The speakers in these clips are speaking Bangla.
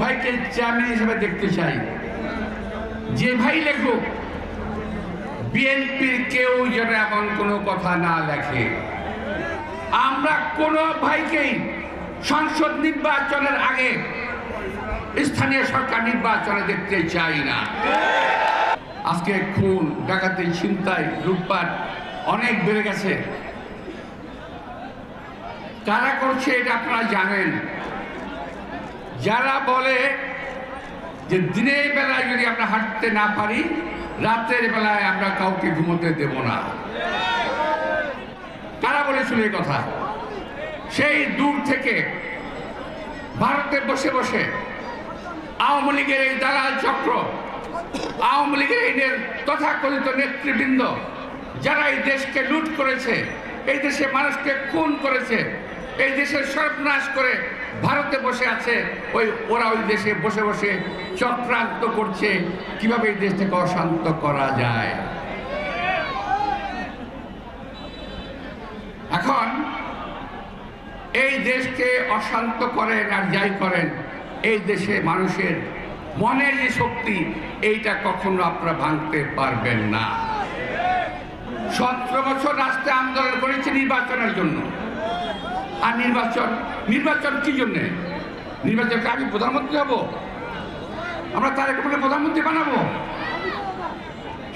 ভাইকে চেয়ারম্যান হিসেবে দেখতে চাই। যে ভাই লেখুক, বিএনপির কেউ যেন এমন কোনো কথা না লেখে। আমরা কোনো ভাইকেই সংসদ নির্বাচনের আগে স্থানীয় সরকার নির্বাচনে দেখতে চাই না। আজকে খুন, ডাকাতি, ছিনতাই, লুটপাট অনেক বেড়ে গেছে। কারা করছে এটা আপনারা জানেন। যারা বলে যে দিনের বেলায় যদি আমরা হাঁটতে না পারি, রাতের বেলায় আমরা কাউকে ঘুমোতে দেব না। কারা বলেছিল এই কথা? সেই দূর থেকে ভারতে বসে বসে আওয়ামী লীগের এই দালাল চক্র, আওয়ামী লীগের এই তথাকথিত নেতৃবৃন্দ যারা এই দেশকে লুট করেছে, এই দেশে মানুষকে খুন করেছে, এই দেশের সর্বনাশ করে ভারতে বসে আছে, ওরা ওই দেশে বসে বসে চক্রান্ত করছে কিভাবে এই দেশটাকে অশান্ত করা যায়। এখন এই দেশকে অশান্ত করেন আর যাই করেন, এই দেশে মানুষের মনের যে শক্তি, এইটা কখনো আপনারা ভাঙতে পারবেন না। 17 বছর রাস্তায় আন্দোলন করেছে নির্বাচনের জন্য। আর নির্বাচন কি জন্য? নির্বাচনকে আমি প্রধানমন্ত্রী হব, আমরা তার একটা প্রধানমন্ত্রী বানাবো,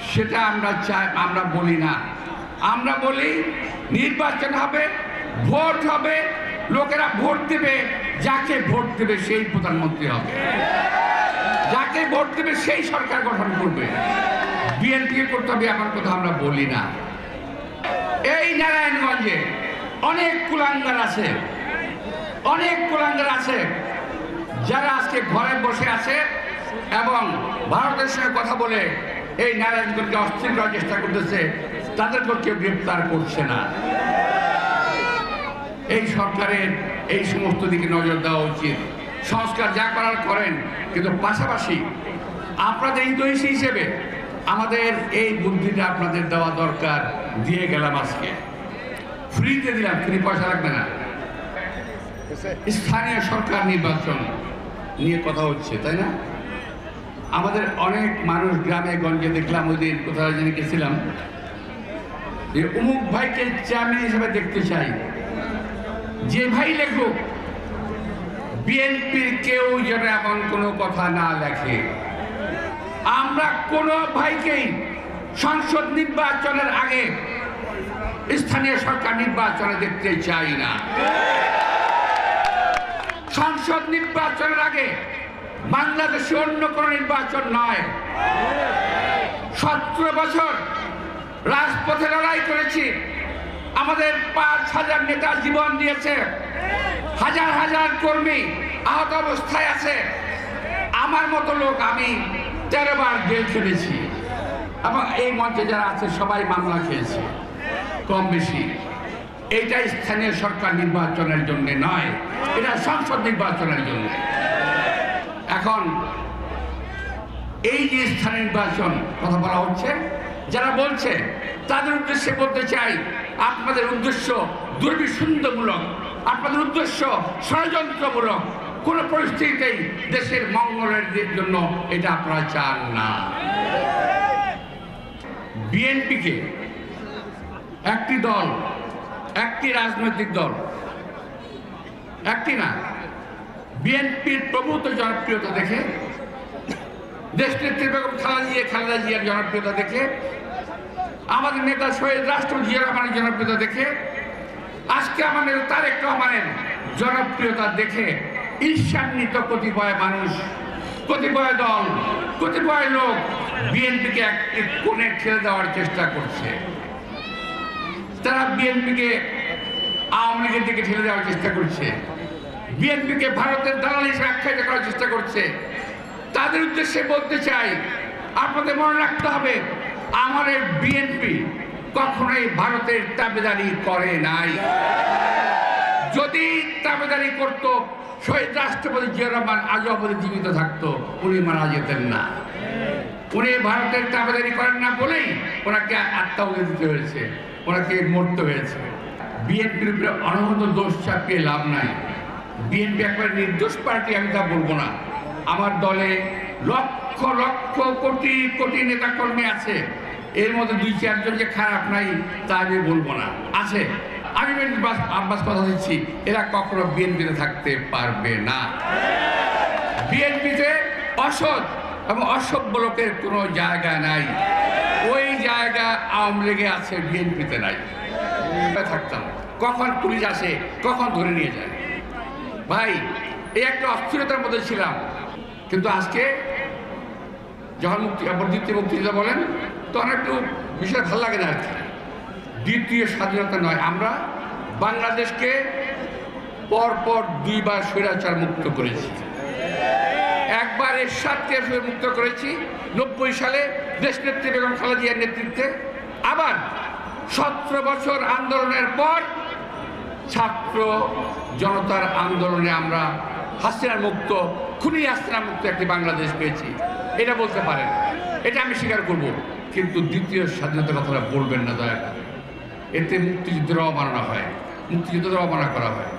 সেটা আমরা চাই। আমরা বলি না, আমরা বলি নির্বাচন হবে, ভোট হবে, লোকেরা ভোট দেবে, যাকে ভোট দেবে সেই প্রধানমন্ত্রী হবে, যাকে ভোট দেবে সেই সরকার গঠন করবে। বিএনপিকে করতে হবে এমন কথা আমরা বলি না। এই নারায়ণগঞ্জে অনেক কুলাঙ্গার আছে, অনেক কুলাঙ্গার আছে যারা আজকে ঘরে বসে আছে এবং ভারতের সঙ্গে কথা বলে এই নারায়ণগঞ্জকে অস্থির করার চেষ্টা করতেছে। তাদেরকে কেউ গ্রেপ্তার করছে না। এই সরকারের এই সমস্ত দিকে নজর দেওয়া উচিত। সংস্কার যা করার করেন, কিন্তু পাশাপাশি আপনাদের হিতৈষী হিসেবে আমাদের এই বুদ্ধিটা আপনাদের দেওয়া দরকার। দিয়ে গেলাম আজকে, ফ্রিতে দিলাম, ফ্রি পয়সা লাগবে না। স্থানীয় সরকার নির্বাচন নিয়ে কথা হচ্ছে, তাই না? আমাদের অনেক মানুষ গ্রামে গঞ্জে দেখলাম, ওই দিন কোথাও জেনে গেছিলাম যে অমুক ভাইকে চেয়ারম্যান হিসেবে দেখতে চাই। যে ভাই লেখুক, বিএনপির কেউ যেন এমন কোনো কথা না লেখে। আমরা কোনো ভাইকেই সংসদ নির্বাচনের আগে স্থানীয় সরকার নির্বাচনে দেখতে চাই না। সংসদ নির্বাচনের আগে বাংলাদেশে অন্য কোন নির্বাচন নয়। 17 বছর রাজপথে লড়াই করেছি, আমাদের 5,000 নেতা জীবন দিয়েছে, হাজার হাজার কর্মী আহত অবস্থায় আছে। আমার মতো লোক আমি 13 বার জেল খেটেছি এবং এই মঞ্চে যারা আছে সবাই মামলা খেয়েছে কম বেশি। এইটা স্থানীয় সরকার নির্বাচনের জন্য নয়, এটা সংসদ নির্বাচনের জন্য। এখন এই যে স্থানীয় নির্বাচন কথা বলা হচ্ছে, যারা বলছে তাদের উদ্দেশ্যে বলতে চাই, আপনাদের উদ্দেশ্য দুর্বিসন্ধমূলক, আপনাদের উদ্দেশ্য ষড়যন্ত্রমূলক। কোন পরিস্থিতিতেই দেশের মঙ্গলের জন্য এটা আপনারা চান না। বিএনপিকে একটি দল, একটি রাজনৈতিক দল, একটি না, বিএনপির প্রভূত জনপ্রিয়তা দেখে, দেশনেত্রী বেগম খালেদা জিয়ার জনপ্রিয়তা দেখে, আমাদের নেতা শহীদ রাষ্ট্রপতি জিয়া রহমানের জনপ্রিয়তা দেখে, আজকে আমাদের তারেক রহমানের জনপ্রিয়তা দেখে ঈর্ষান্বিত কতিপয় মানুষ, কতিপয় দল, কতিপয় লোক বিএনপিকে একটি কোণে ঠেলে দেওয়ার চেষ্টা করছে। তারা বিএনপিকে আওয়ামী লীগের দিকে ঠেলে দেওয়ার চেষ্টা করছে, বিএনপিকে ভারতের দালাল হিসেবে আখ্যায়িত করার চেষ্টা করছে। তাদের উদ্দেশ্যে বলতে চাই, আপনাদের মনে রাখতে হবে, আমাদের বিএনপি কখনোই ভারতের তাবেদারি করে নাই। যদি তাবেদারি করত, শহীদ রাষ্ট্রপতি জিয়া রহমান আজও অবধি জীবিত থাকতো, উনি মারা যেতেন না। উনি ভারতের তাবেদারি করেন না বলেই ওনাকে আত্মহত্যা দিতে হয়েছে, ওনাকে মরতে হয়েছে। বিএনপির উপরে অনবরত দোষ চাপিয়ে লাভ নাই। বিএনপি একবার নির্দোষ পার্টি, আমি তা বলবো না। আমার দলে লক্ষ লক্ষ কোটি কোটি নেতাকর্মী আছে, এর মধ্যে 2-4 জন যে খারাপ নাই তা আমি বলবো না, আছে। আমি আব্বাস কথা দিচ্ছি, এরা কখনো বিএনপিতে থাকতে পারবে না। বিএনপিতে অসৎ এবং অসভ্য লোকের কোনো জায়গা নাই। ওই জায়গা আওয়ামী লীগে আছে, বিএনপিতে নাই। থাকতাম, কখন পুলিশ আসে, কখন ধরে নিয়ে যায়। ভাই, এই একটা অস্থিরতার মধ্যে ছিলাম। কিন্তু আজকে যখন দ্বিতীয় মুক্তিযোদ্ধা বলেন, তখন একটু বিষয় ভালো লাগে না আর কি। দ্বিতীয় স্বাধীনতা নয়, আমরা বাংলাদেশকে পরপর 2 বার স্বৈরাচার মুক্ত করেছি। একবার এরশাদকে মুক্ত করেছি 90 সালে দেশনেত্রী বেগম খালেদা জিয়ার নেতৃত্বে। আবার 17 বছর আন্দোলনের পর ছাত্র জনতার আন্দোলনে আমরা হাসিনার মুক্ত, খুনি হাসিনা মুক্ত একটি বাংলাদেশ পেয়েছি। এটা বলতে পারেন, এটা আমি স্বীকার করব। কিন্তু দ্বিতীয় স্বাধীনতার কথাটা বলবেন না দয়া করে। এতে মুক্তিযুদ্ধের অবমাননা হয়, মুক্তিযুদ্ধের অবমাননা করা হয়।